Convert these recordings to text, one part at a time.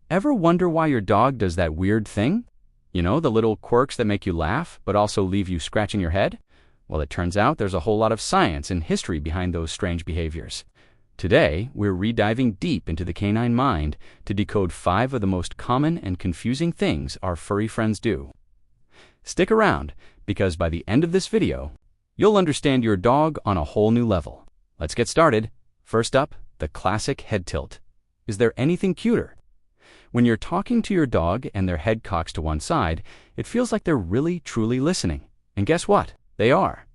Ever wonder why your dog does that weird thing? You know, the little quirks that make you laugh, but also leave you scratching your head? Well, it turns out there's a whole lot of science and history behind those strange behaviors. Today, we're rediving deep into the canine mind to decode 5 of the most common and confusing things our furry friends do. Stick around, because by the end of this video, you'll understand your dog on a whole new level. Let's get started. First up, the classic head tilt. Is there anything cuter? When you're talking to your dog and their head cocks to one side, it feels like they're really, truly listening. And guess what? They are.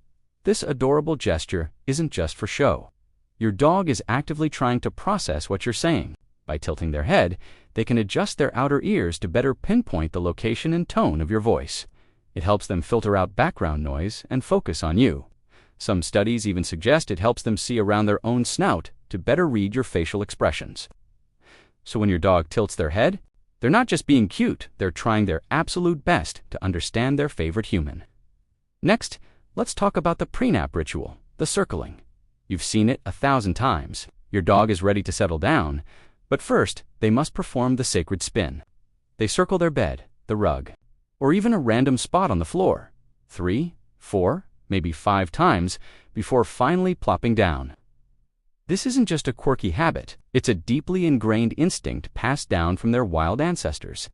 This adorable gesture isn't just for show. Your dog is actively trying to process what you're saying. By tilting their head, they can adjust their outer ears to better pinpoint the location and tone of your voice. It helps them filter out background noise and focus on you. Some studies even suggest it helps them see around their own snout to better read your facial expressions. So when your dog tilts their head, they're not just being cute, they're trying their absolute best to understand their favorite human. Next, let's talk about the pre-nap ritual, the circling. You've seen it 1,000 times. Your dog is ready to settle down, but first, they must perform the sacred spin. They circle their bed, the rug, or even a random spot on the floor, 3, 4, maybe 5 times before finally plopping down. This isn't just a quirky habit, it's a deeply ingrained instinct passed down from their wild ancestors.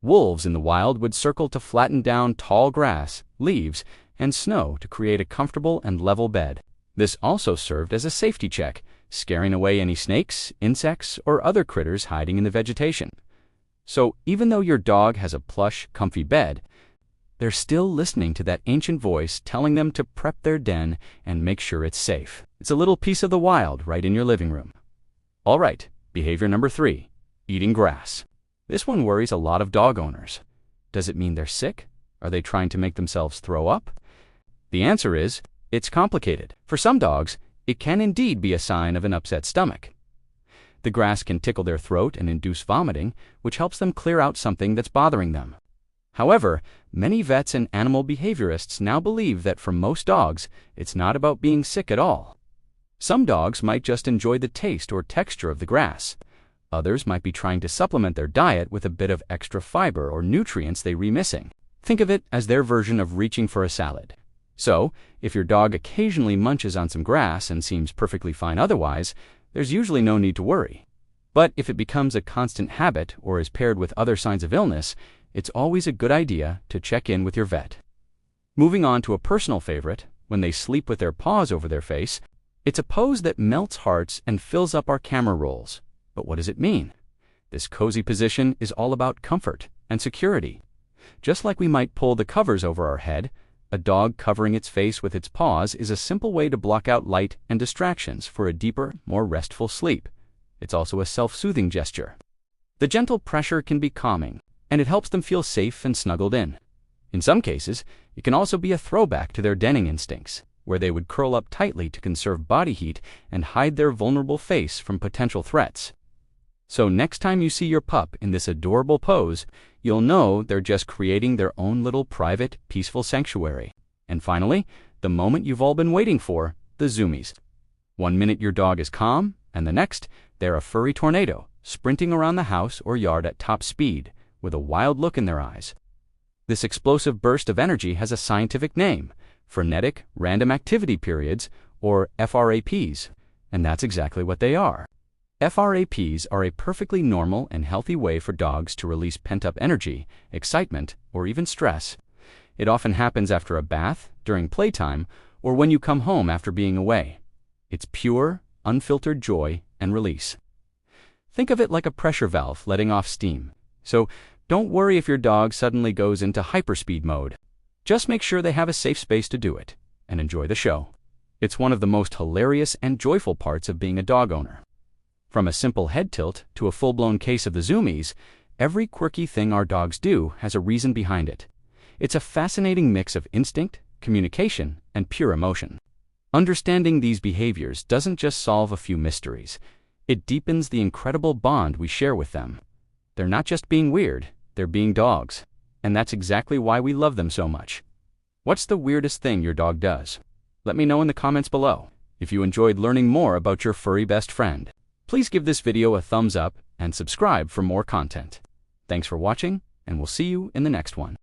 Wolves in the wild would circle to flatten down tall grass, leaves, and snow to create a comfortable and level bed. This also served as a safety check, scaring away any snakes, insects, or other critters hiding in the vegetation. So even though your dog has a plush, comfy bed, they're still listening to that ancient voice telling them to prep their den and make sure it's safe. It's a little piece of the wild right in your living room. All right, behavior number 3, eating grass. This one worries a lot of dog owners. Does it mean they're sick? Are they trying to make themselves throw up? The answer is, it's complicated. For some dogs, it can indeed be a sign of an upset stomach. The grass can tickle their throat and induce vomiting, which helps them clear out something that's bothering them. However, many vets and animal behaviorists now believe that for most dogs, it's not about being sick at all. Some dogs might just enjoy the taste or texture of the grass. Others might be trying to supplement their diet with a bit of extra fiber or nutrients they're missing. Think of it as their version of reaching for a salad. So, if your dog occasionally munches on some grass and seems perfectly fine otherwise, there's usually no need to worry. But if it becomes a constant habit or is paired with other signs of illness, it's always a good idea to check in with your vet. Moving on to a personal favorite, when they sleep with their paws over their face, it's a pose that melts hearts and fills up our camera rolls. But what does it mean? This cozy position is all about comfort and security. Just like we might pull the covers over our head, a dog covering its face with its paws is a simple way to block out light and distractions for a deeper, more restful sleep. It's also a self-soothing gesture. The gentle pressure can be calming, and it helps them feel safe and snuggled in. In some cases, it can also be a throwback to their denning instincts, where they would curl up tightly to conserve body heat and hide their vulnerable face from potential threats. So next time you see your pup in this adorable pose, you'll know they're just creating their own little private, peaceful sanctuary. And finally, the moment you've all been waiting for, the zoomies. 1 minute your dog is calm, and the next, they're a furry tornado, sprinting around the house or yard at top speed, with a wild look in their eyes. This explosive burst of energy has a scientific name, frenetic random activity periods, or FRAPs, and that's exactly what they are. FRAPs are a perfectly normal and healthy way for dogs to release pent-up energy, excitement, or even stress. It often happens after a bath, during playtime, or when you come home after being away. It's pure, unfiltered joy and release. Think of it like a pressure valve letting off steam. So don't worry if your dog suddenly goes into hyperspeed mode. Just make sure they have a safe space to do it, and enjoy the show. It's one of the most hilarious and joyful parts of being a dog owner. From a simple head tilt to a full-blown case of the zoomies, every quirky thing our dogs do has a reason behind it. It's a fascinating mix of instinct, communication, and pure emotion. Understanding these behaviors doesn't just solve a few mysteries. It deepens the incredible bond we share with them. They're not just being weird, they're being dogs. And that's exactly why we love them so much. What's the weirdest thing your dog does? Let me know in the comments below. If you enjoyed learning more about your furry best friend, please give this video a thumbs up and subscribe for more content. Thanks for watching, and we'll see you in the next one.